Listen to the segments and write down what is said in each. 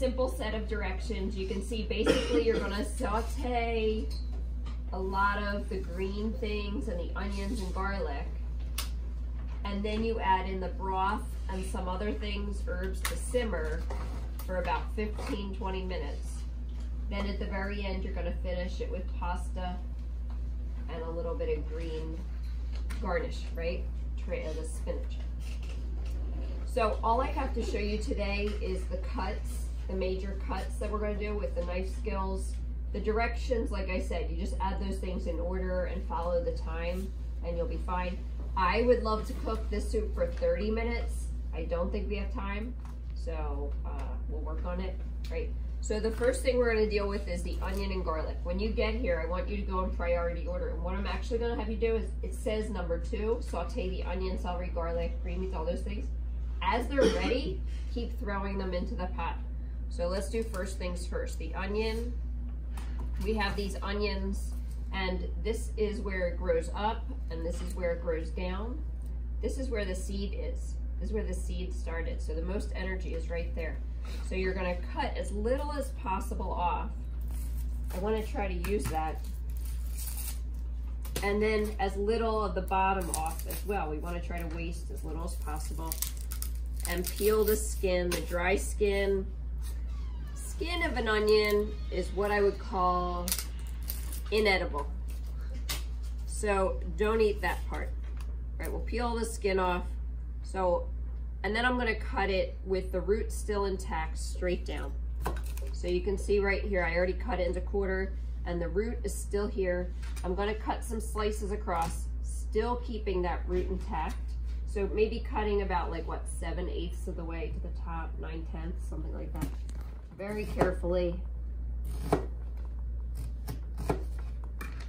simple set of directions. You can see basically you're gonna saute a lot of the green things and the onions and garlic. And then you add in the broth and some other things, herbs, to simmer for about 15-20 minutes. Then at the very end, you're gonna finish it with pasta and a little bit of green garnish, right? Tray of the spinach. So all I have to show you today is the cuts, the major cuts that we're gonna do with the knife skills. The directions, like I said, you just add those things in order and follow the time and you'll be fine. I would love to cook this soup for 30 minutes. I don't think we have time, so we'll work on it, right? So the first thing we're gonna deal with is the onion and garlic. When you get here, I want you to go in priority order. And what I'm actually gonna have you do is, it says number 2, saute the onion, celery, garlic, green beans, all those things. As they're ready, keep throwing them into the pot. So let's do first things first. The onion, we have these onions, and this is where it grows up, and this is where it grows down. This is where the seed is. This is where the seed started. So the most energy is right there. So you're gonna cut as little as possible off. I wanna try to use that. And then as little of the bottom off as well. We wanna try to waste as little as possible. And peel the skin, the dry skin. Skin of an onion is what I would call inedible. So don't eat that part. Right, we'll peel the skin off. So, and then I'm gonna cut it with the root still intact, straight down. So you can see right here, I already cut it into quarter and the root is still here. I'm gonna cut some slices across, still keeping that root intact. So maybe cutting about like what, 7/8 of the way to the top, 9/10, something like that. Very carefully.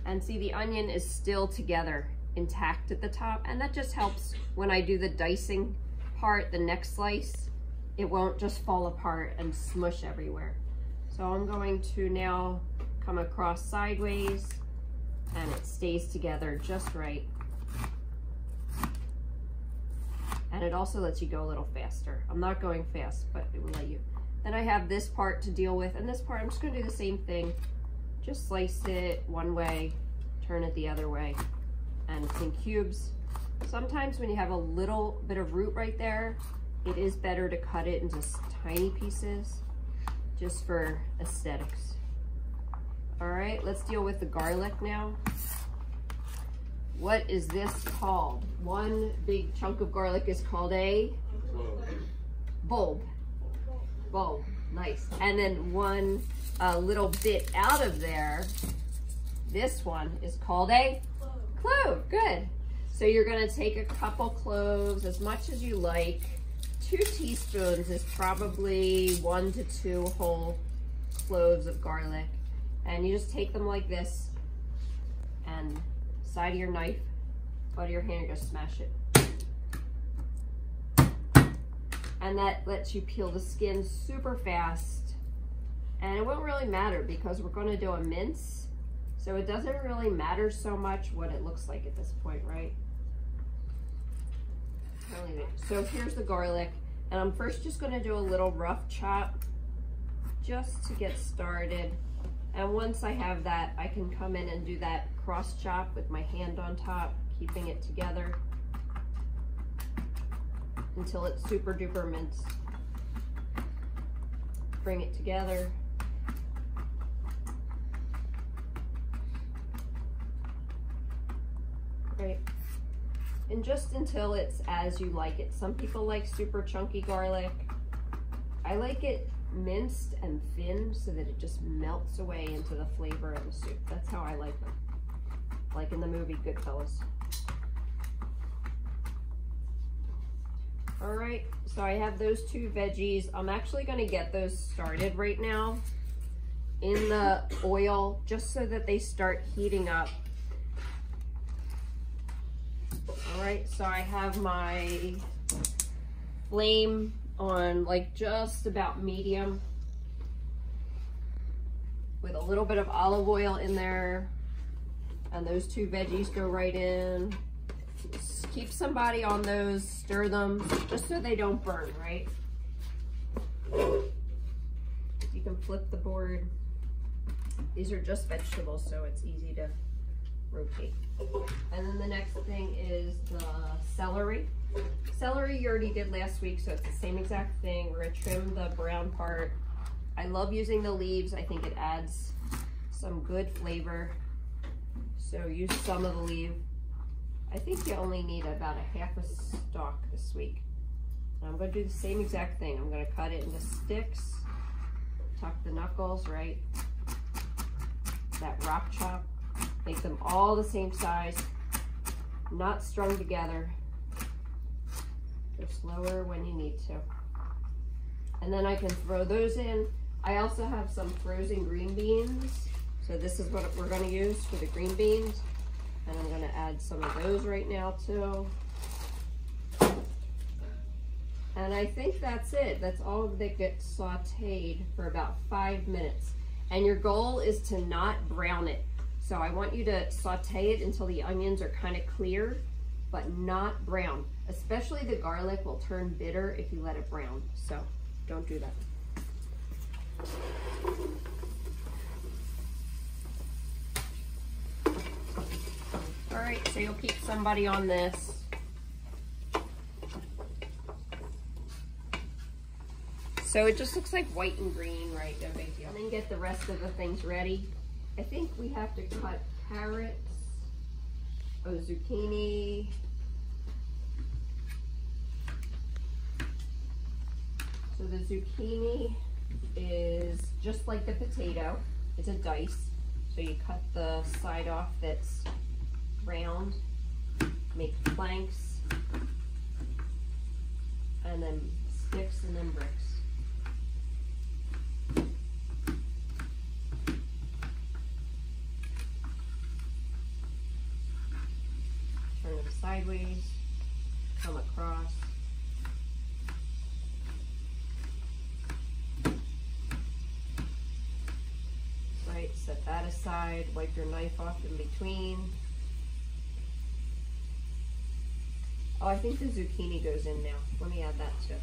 And see, the onion is still together, intact at the top, and that just helps when I do the dicing part, the next slice, it won't just fall apart and smush everywhere. So I'm going to now come across sideways and it stays together just right. And it also lets you go a little faster. I'm not going fast, but it will let you. Then I have this part to deal with, and this part I'm just gonna do the same thing. Just slice it one way, turn it the other way, and it's in cubes. Sometimes when you have a little bit of root right there, it is better to cut it into tiny pieces, just for aesthetics. All right, let's deal with the garlic now. What is this called? One big chunk of garlic is called a bulb. Bulb, nice. And then one little bit out of there, this one is called a clove. Good. So you're gonna take a couple cloves, as much as you like. 2 teaspoons is probably 1 to 2 whole cloves of garlic. And you just take them like this, and side of your knife, butt of your hand, just smash it. And that lets you peel the skin super fast. And it won't really matter because we're gonna do a mince. So it doesn't really matter so much what it looks like at this point, right? So here's the garlic. And I'm first just gonna do a little rough chop just to get started. And once I have that, I can come in and do that cross chop with my hand on top, keeping it together until it's super duper minced. Bring it together. Right. And just until it's as you like it. Some people like super chunky garlic. I like it minced and thin so that it just melts away into the flavor of the soup. That's how I like them. Like in the movie Goodfellas. All right, so I have those 2 veggies. I'm actually gonna get those started right now in the oil just so that they start heating up. All right, so I have my flame on like just about medium with a little bit of olive oil in there, and those 2 veggies go right in. Just keep somebody on those, stir them just so they don't burn, right? flip the board. These are just vegetables, so it's easy to rotate. And then the next thing is the celery. Celery you already did last week, so it's the same exact thing. We're gonna trim the brown part. I love using the leaves. I think it adds some good flavor. So use some of the leaf. I think you only need about a half a stalk this week. And I'm gonna do the same exact thing. I'm gonna cut it into sticks, tuck the knuckles, right? That rock chop. Make them all the same size, not strung together. Go slower when you need to. And then I can throw those in. I also have some frozen green beans. So this is what we're gonna use for the green beans. And I'm gonna add some of those right now too. And I think that's it. That's all that gets sauteed for about 5 minutes. And your goal is to not brown it. So I want you to saute it until the onions are kind of clear, but not brown. Especially the garlic will turn bitter if you let it brown. So don't do that. All right, so you'll keep somebody on this. So it just looks like white and green, right? No big deal. And then get the rest of the things ready. I think we have to cut carrots, zucchini, so the zucchini is just like the potato. It's a dice. So you cut the side off that's round, make planks, and then sticks and then bricks. Turn them sideways, come across. Right, set that aside, wipe your knife off in between. Oh, I think the zucchini goes in now. Let me add that too.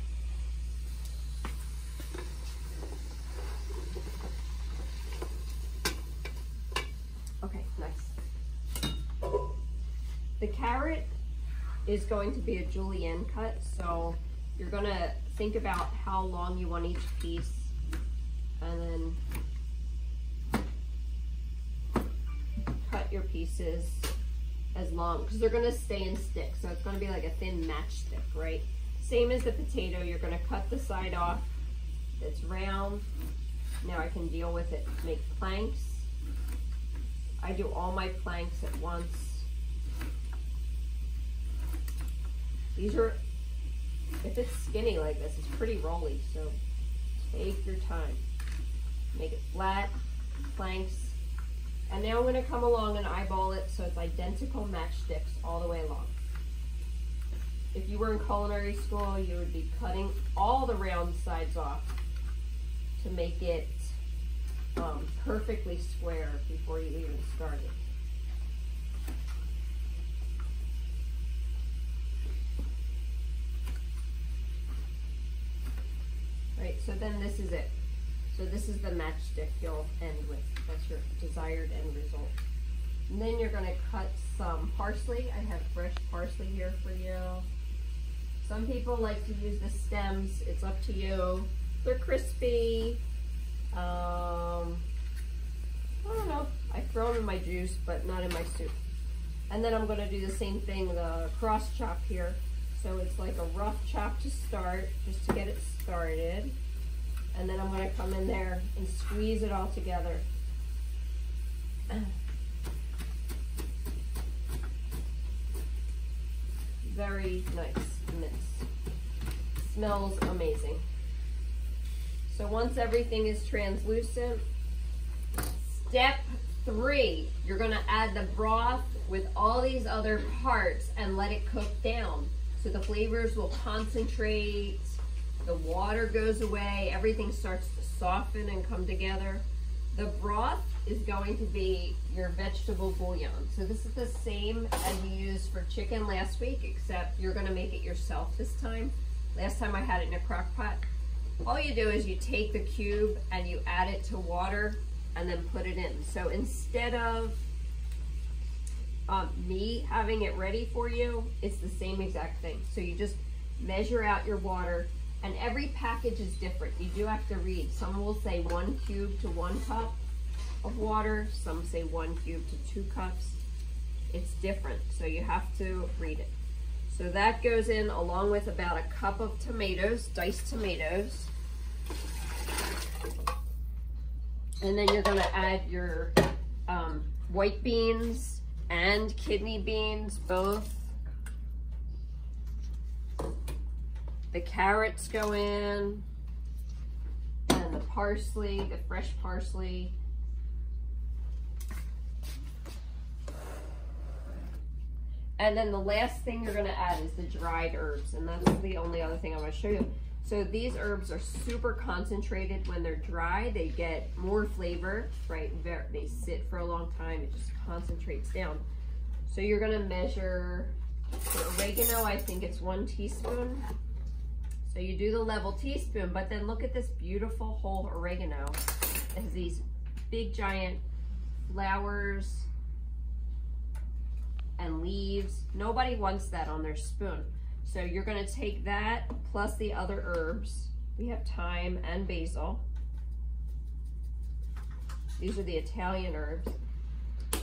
Okay, nice. The carrot is going to be a julienne cut, so you're gonna think about how long you want each piece, and then cut your pieces as long, because they're gonna stay in sticks, so it's gonna be like a thin matchstick, right? Same as the potato, you're gonna cut the side off that's round. Now I can deal with it. Make planks. I do all my planks at once. These are, if it's skinny like this, it's pretty rolly, so take your time. Make it flat, planks. And now I'm gonna come along and eyeball it so it's identical matchsticks all the way along. If you were in culinary school, you would be cutting all the round sides off to make it perfectly square before you even started. Right, so then this is it. So this is the matchstick you'll end with. That's your desired end result. And then you're gonna cut some parsley. I have fresh parsley here for you. Some people like to use the stems. It's up to you. They're crispy. I don't know. I throw them in my juice, but not in my soup. And then I'm gonna do the same thing, the cross chop here. So it's like a rough chop to start, just to get it started. And then I'm gonna come in there and squeeze it all together. Very nice mix. Smells amazing. So once everything is translucent, step 3, you're gonna add the broth with all these other parts and let it cook down. So the flavors will concentrate, the water goes away, everything starts to soften and come together. The broth is going to be your vegetable bouillon. So this is the same as you used for chicken last week, except you're gonna make it yourself this time. Last time I had it in a crock pot. all you do is you take the cube and you add it to water and then put it in. So instead of me having it ready for you, it's the same exact thing. So you just measure out your water, and every package is different. You do have to read. Some will say 1 cube to 1 cup of water. Some say 1 cube to 2 cups. It's different, so you have to read it. So that goes in along with about a cup of tomatoes, diced tomatoes. And then you're gonna add your white beans and kidney beans, both. The carrots go in, and the parsley, the fresh parsley. And then the last thing you're gonna add is the dried herbs, and that's the only other thing I wanna show you. So these herbs are super concentrated. When they're dry, they get more flavor, right? They sit for a long time, it just concentrates down. So you're gonna measure, for oregano, I think it's 1 teaspoon. So you do the level teaspoon, but then look at this beautiful whole oregano. It has these big giant flowers and leaves. Nobody wants that on their spoon. So you're gonna take that plus the other herbs. We have thyme and basil. These are the Italian herbs.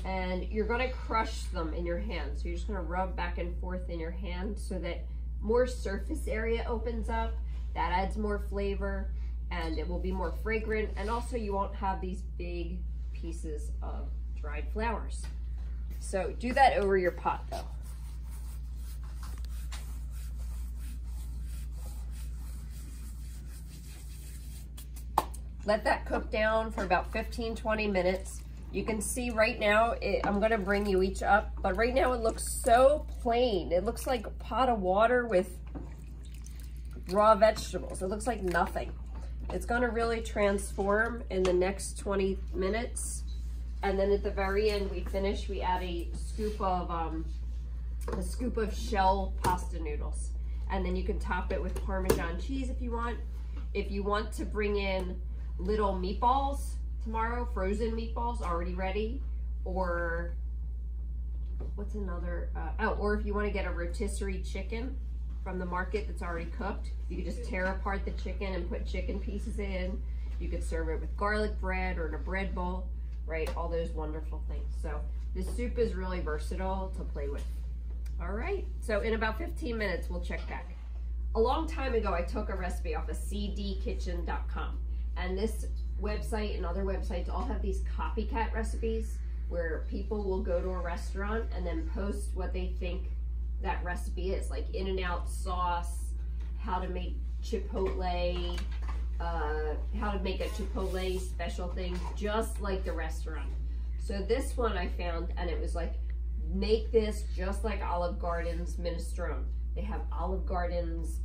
And you're gonna crush them in your hand. So you're just gonna rub back and forth in your hand so that more surface area opens up. That adds more flavor and it will be more fragrant. And also you won't have these big pieces of dried flowers. So do that over your pot though. Let that cook down for about 15-20 minutes. You can see right now, I'm gonna bring you each up, but right now it looks so plain. It looks like a pot of water with raw vegetables. It looks like nothing. It's gonna really transform in the next 20 minutes. And then at the very end, we add a scoop of shell pasta noodles. And then you can top it with Parmesan cheese if you want. If you want to bring in little meatballs tomorrow, frozen meatballs already ready, or what's another, or if you want to get a rotisserie chicken from the market that's already cooked, you could just tear apart the chicken and put chicken pieces in. You could serve it with garlic bread or in a bread bowl, right? All those wonderful things. So this soup is really versatile to play with. All right, so in about 15 minutes, we'll check back. A long time ago, I took a recipe off of cdkitchen.com. And this website and other websites all have these copycat recipes where people will go to a restaurant and then post what they think that recipe is, like In-N-Out sauce, how to make Chipotle, how to make a Chipotle special thing, just like the restaurant. So this one I found, and it was like, make this just like Olive Garden's minestrone. They have Olive Garden's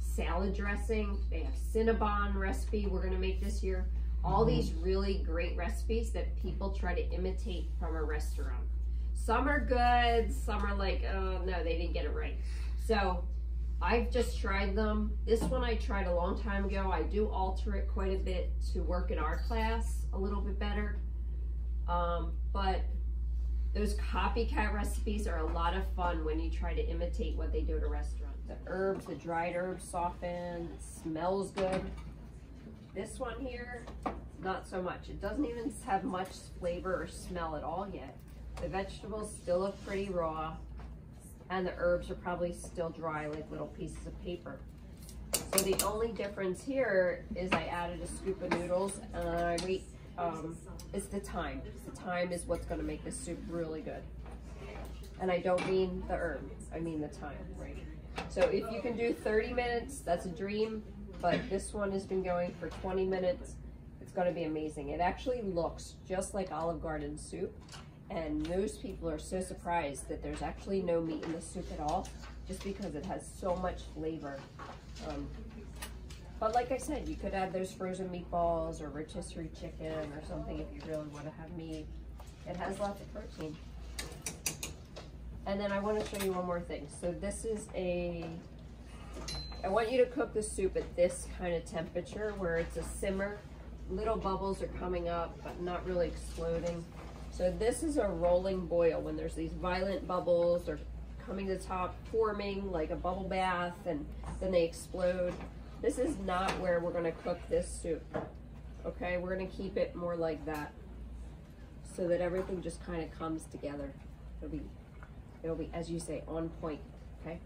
salad dressing. They have Cinnabon recipe we're gonna make this year. All these really great recipes that people try to imitate from a restaurant. Some are good, some are like, oh no, they didn't get it right. So I've just tried them. This one I tried a long time ago. I do alter it quite a bit to work in our class a little bit better. But those copycat recipes are a lot of fun when you try to imitate what they do at a restaurant. The herbs, the dried herbs soften, it smells good. This one here, not so much. It doesn't even have much flavor or smell at all yet. The vegetables still look pretty raw, and the herbs are probably still dry like little pieces of paper. So the only difference here is I added a scoop of noodles, and it's the thyme. The thyme is what's gonna make this soup really good. And I don't mean the herb, I mean the thyme, right? So if you can do 30 minutes, that's a dream, but this one has been going for 20 minutes. It's gonna be amazing. It actually looks just like Olive Garden soup, and most people are so surprised that there's actually no meat in the soup at all, just because it has so much flavor. But like I said, you could add those frozen meatballs or rotisserie chicken or something if you really want to have meat. It has lots of protein. And then I want to show you one more thing. So this is a I want you to cook the soup at this kind of temperature where it's a simmer. Little bubbles are coming up, but not really exploding. So this is a rolling boil when there's these violent bubbles. They're coming to the top, forming like a bubble bath, and then they explode. This is not where we're gonna cook this soup. Okay, we're gonna keep it more like that so that everything just kind of comes together. It'll be, as you say, on point, okay?